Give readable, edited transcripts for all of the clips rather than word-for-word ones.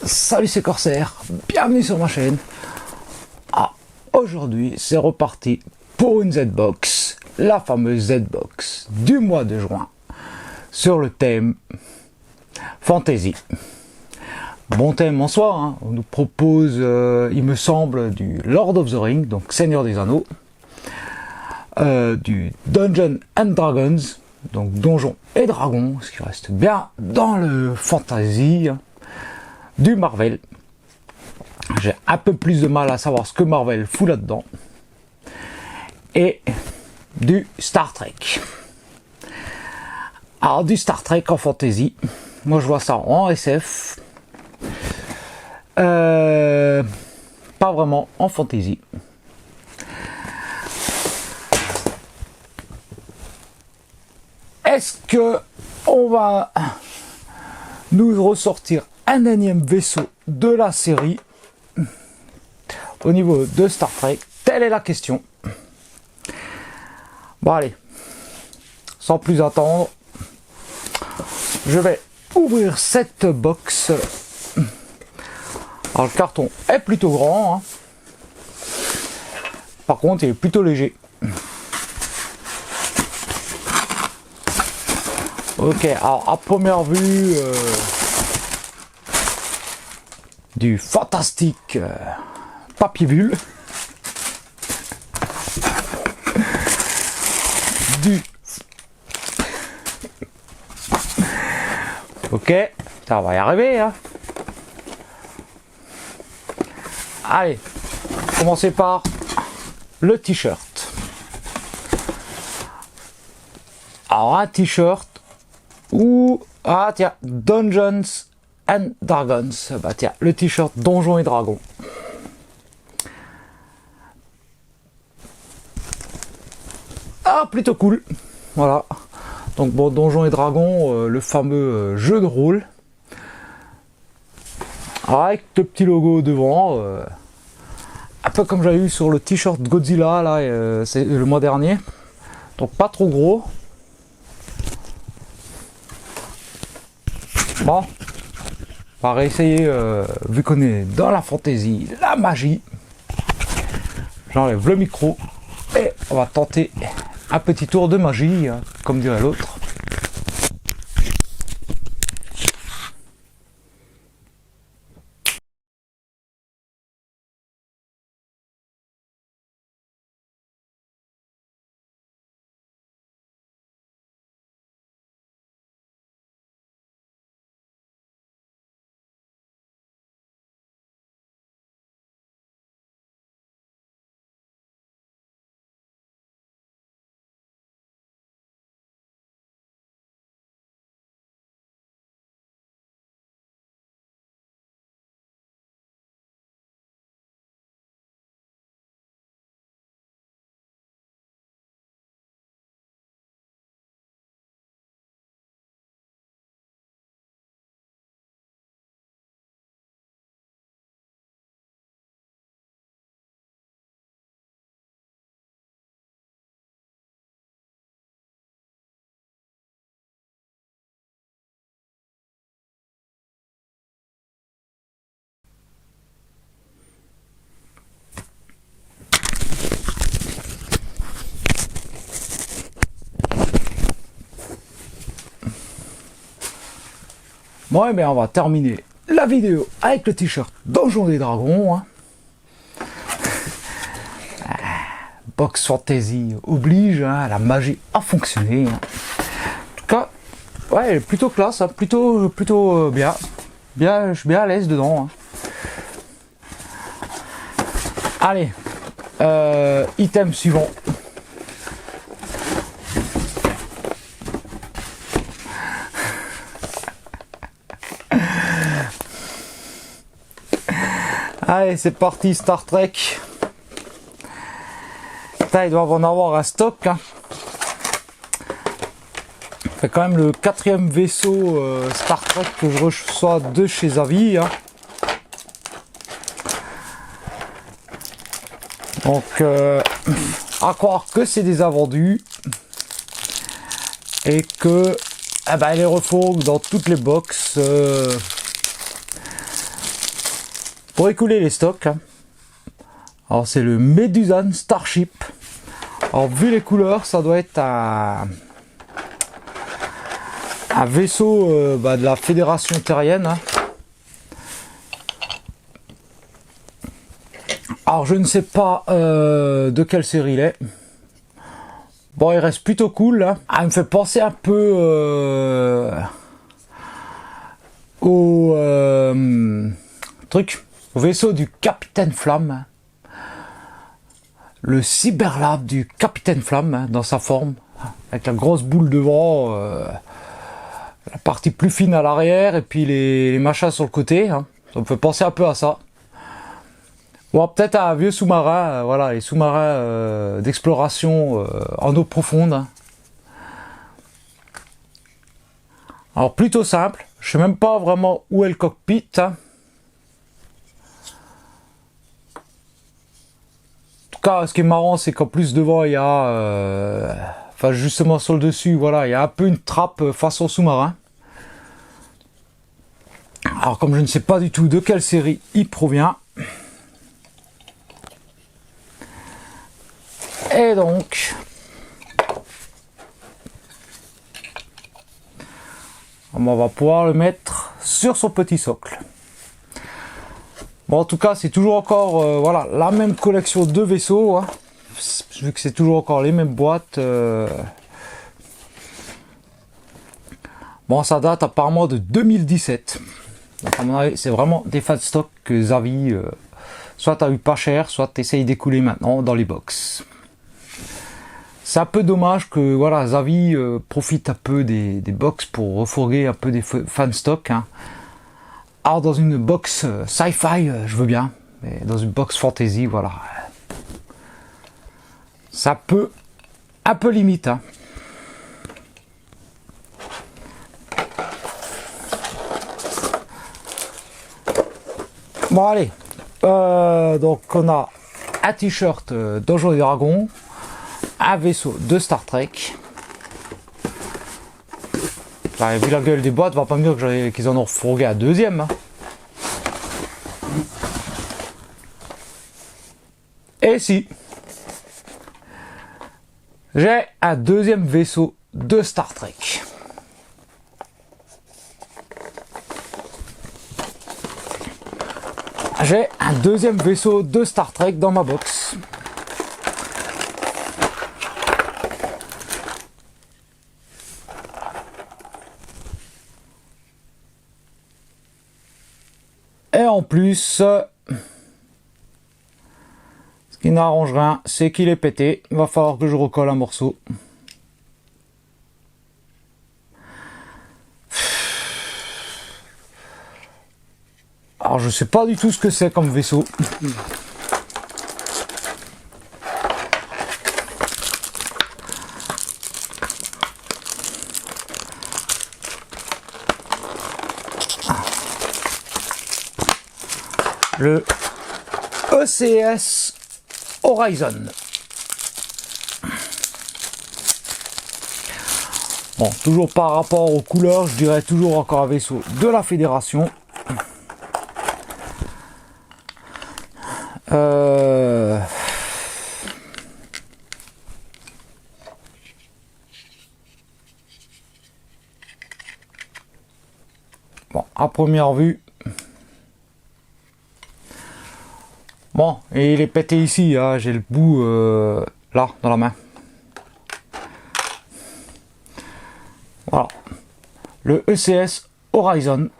Salut, c'est Corsair, bienvenue sur ma chaîne. Aujourd'hui c'est reparti pour une Z-Box, la fameuse Z-Box du mois de juin, sur le thème Fantasy. Bon thème en soi, hein. On nous propose, il me semble, du Lord of the Rings, donc Seigneur des Anneaux, du Dungeons and Dragons, donc Donjons et Dragons, ce qui reste bien dans le fantasy, hein. Du Marvel. J'ai un peu plus de mal à savoir ce que Marvel fout là-dedans. Et du Star Trek. Alors du Star Trek en fantasy, moi je vois ça en SF. Pas vraiment en fantasy. Est-ce que on va nous ressortir un énième vaisseau de la série au niveau de Star Trek? Telle est la question. Bon allez, sans plus attendre, je vais ouvrir cette box. Alors le carton est plutôt grand, hein. Par contre il est plutôt léger. Ok, alors à première vue, du fantastique papier bulle, ok, ça va y arriver, hein. Allez, commencer par le t-shirt. Alors un t-shirt ou tiens, Dungeons and Dragons. Bah tiens, le t-shirt Donjons et Dragons. Plutôt cool. Voilà. Donc bon, Donjons et Dragons, le fameux jeu de rôle. Avec le petit logo devant. Un peu comme j'avais eu sur le t-shirt Godzilla, là, c'est le mois dernier. Donc pas trop gros. Bon. On va réessayer, vu qu'on est dans la fantaisie, la magie. J'enlève le micro et on va tenter un petit tour de magie, hein, comme dirait l'autre. Bon, et bien on va terminer la vidéo avec le t-shirt Donjons et Dragons, hein. Box Fantasy oblige, hein, la magie a fonctionné, hein. En tout cas, ouais, plutôt classe, hein, plutôt bien. Je suis bien à l'aise dedans, hein. Allez, item suivant. Allez, c'est parti, Star Trek. Putain, ils doivent en avoir un stock, hein. C'est quand même le 4e vaisseau Star Trek que je reçois de chez Avi, hein. Donc, à croire que c'est des invendus et que les refont dans toutes les box. pour écouler les stocks. Alors c'est le Medusan Starship. Alors vu les couleurs, ça doit être un vaisseau de la Fédération terrienne. Alors je ne sais pas de quelle série il est. Bon, il reste plutôt cool là. Ah, il me fait penser un peu au vaisseau du Capitaine Flamme. Le Cyberlab du Capitaine Flamme dans sa forme, avec la grosse boule devant, la partie plus fine à l'arrière et puis les machins sur le côté. Ça me fait penser un peu à ça. Bon, peut-être un vieux sous-marin, voilà, les sous-marins d'exploration en eau profonde. Alors plutôt simple, je sais même pas vraiment où est le cockpit. En tout cas, ce qui est marrant, c'est qu'en plus devant, il y a, enfin justement sur le dessus, voilà, il y a un peu une trappe façon sous-marin. Alors comme je ne sais pas du tout de quelle série il provient. Et donc, on va pouvoir le mettre sur son petit socle. Bon, en tout cas, c'est toujours encore voilà, la même collection de vaisseaux, hein, vu que c'est toujours encore les mêmes boîtes. Bon, ça date apparemment de 2017. Donc, à mon avis, c'est vraiment des fins de stock que Zavvi soit t'as eu pas cher, soit t'essayes d'écouler maintenant dans les box. C'est un peu dommage que voilà, Zavvi profite un peu des box pour refourguer un peu des fan stock. Hein. Alors dans une box sci-fi, je veux bien, mais dans une box fantasy, voilà, ça peut un peu limite. Hein. Bon allez, donc on a un t-shirt Donjons et Dragons. Un vaisseau de Star Trek. Enfin, vu la gueule des boîtes, va pas me dire qu'ils en ont fourgué un deuxième. Hein. Et si, j'ai un deuxième vaisseau de Star Trek. J'ai un deuxième vaisseau de Star Trek dans ma box. Et en plus, ce qui n'arrange rien, c'est qu'il est pété. Il va falloir que je recolle un morceau. Alors je sais pas du tout ce que c'est comme vaisseau. Le ECS Horizon. Bon, toujours par rapport aux couleurs, je dirais toujours encore un vaisseau de la Fédération. Bon, à première vue. Bon, et il est pété ici, hein, j'ai le bout là, dans la main. Voilà. Le ECS Horizon.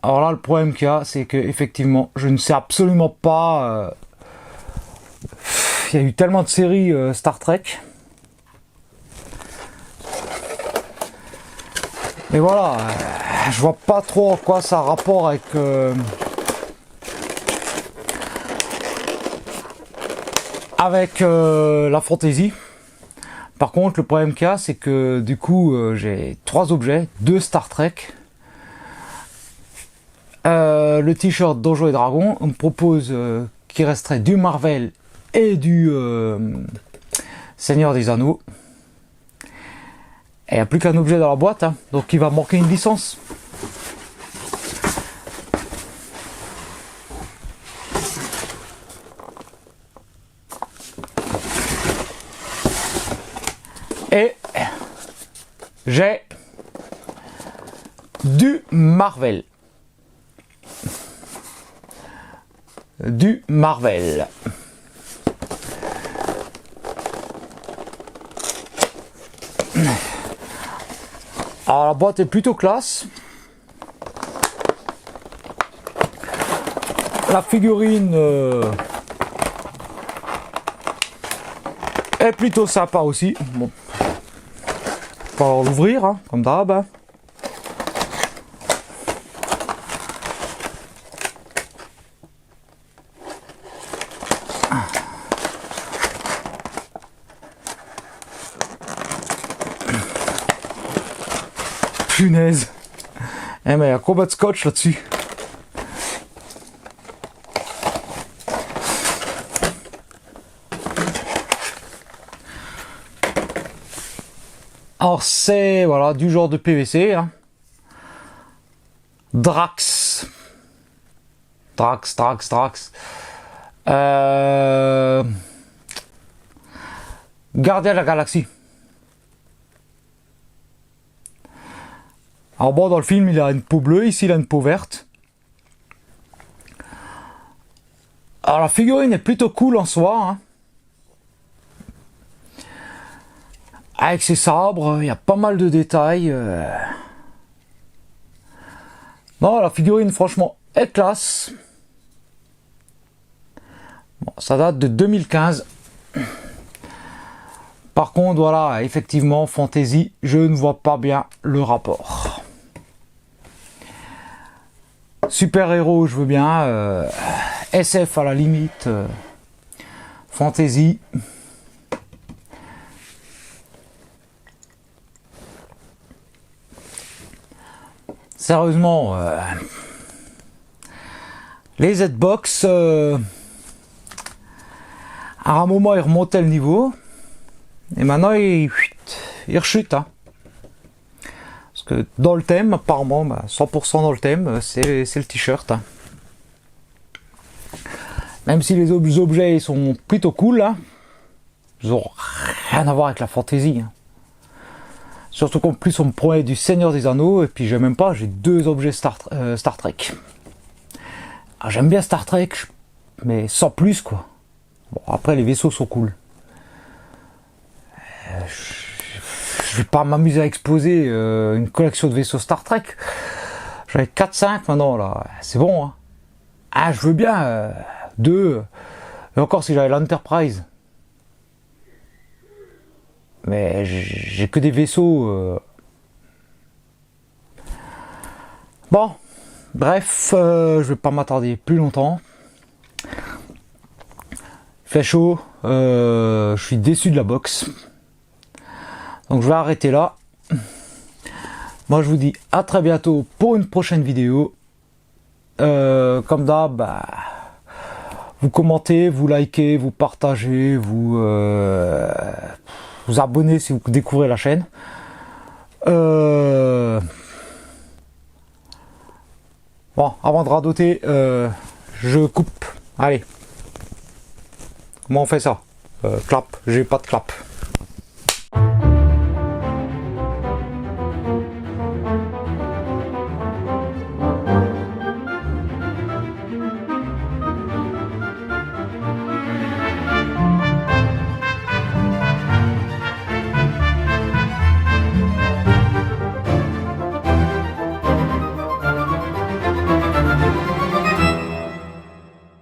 Alors là, le problème qu'il y a, c'est que effectivement, je ne sais absolument pas. Il y a eu tellement de séries Star Trek. Mais voilà, je vois pas trop en quoi ça a rapport avec. Avec la fantasy. Par contre, le problème qu'il y a, c'est que du coup, j'ai 3 objets, 2 Star Trek. Le t-shirt Donjons et Dragons. On me propose qu'il resterait du Marvel et du Seigneur des Anneaux. Et il n'y a plus qu'un objet dans la boîte, hein, donc il va manquer une licence. Et j'ai du Marvel. Du Marvel. Alors la boîte est plutôt classe. La figurine est plutôt sympa aussi. Bon. Faut l'ouvrir hein, comme d'hab. Punaise. Eh mais il y a combien de scotch là-dessus? Alors c'est voilà du genre de PVC hein. Drax. Gardien de la Galaxie. Alors bon, dans le film il a une peau bleue, ici il a une peau verte. Alors la figurine est plutôt cool en soi hein. Avec ses sabres, il y a pas mal de détails. Non, la figurine franchement est classe. Bon, ça date de 2015. Par contre, voilà, effectivement, fantasy, je ne vois pas bien le rapport. Super-héros, je veux bien. SF à la limite. Fantasy. Sérieusement, les Z-Box, à un moment, ils remontaient le niveau. Et maintenant, ils rechutent. Hein. Parce que dans le thème, apparemment, 100% dans le thème, c'est le t-shirt. Hein. Même si les objets sont plutôt cool, hein, ils n'ont rien à voir avec la fantaisie. Hein. Surtout qu'en plus on me promet du Seigneur des Anneaux, et puis j'ai même pas, j'ai 2 objets Star Trek. J'aime bien Star Trek, mais sans plus quoi. Bon, après les vaisseaux sont cool. Je vais pas m'amuser à exposer une collection de vaisseaux Star Trek. J'avais 4-5 maintenant là, c'est bon. Hein. Ah, je veux bien 2. Et encore si j'avais l'Enterprise. Mais j'ai que des vaisseaux. Bon, bref, je vais pas m'attarder plus longtemps. Il fait chaud, je suis déçu de la box. Donc je vais arrêter là. Moi je vous dis à très bientôt pour une prochaine vidéo. Comme d'hab, vous commentez, vous likez, vous partagez, vous abonnez si vous découvrez la chaîne. Bon, avant de radoter, je coupe. Allez. Comment on fait ça? Clap, j'ai pas de clap.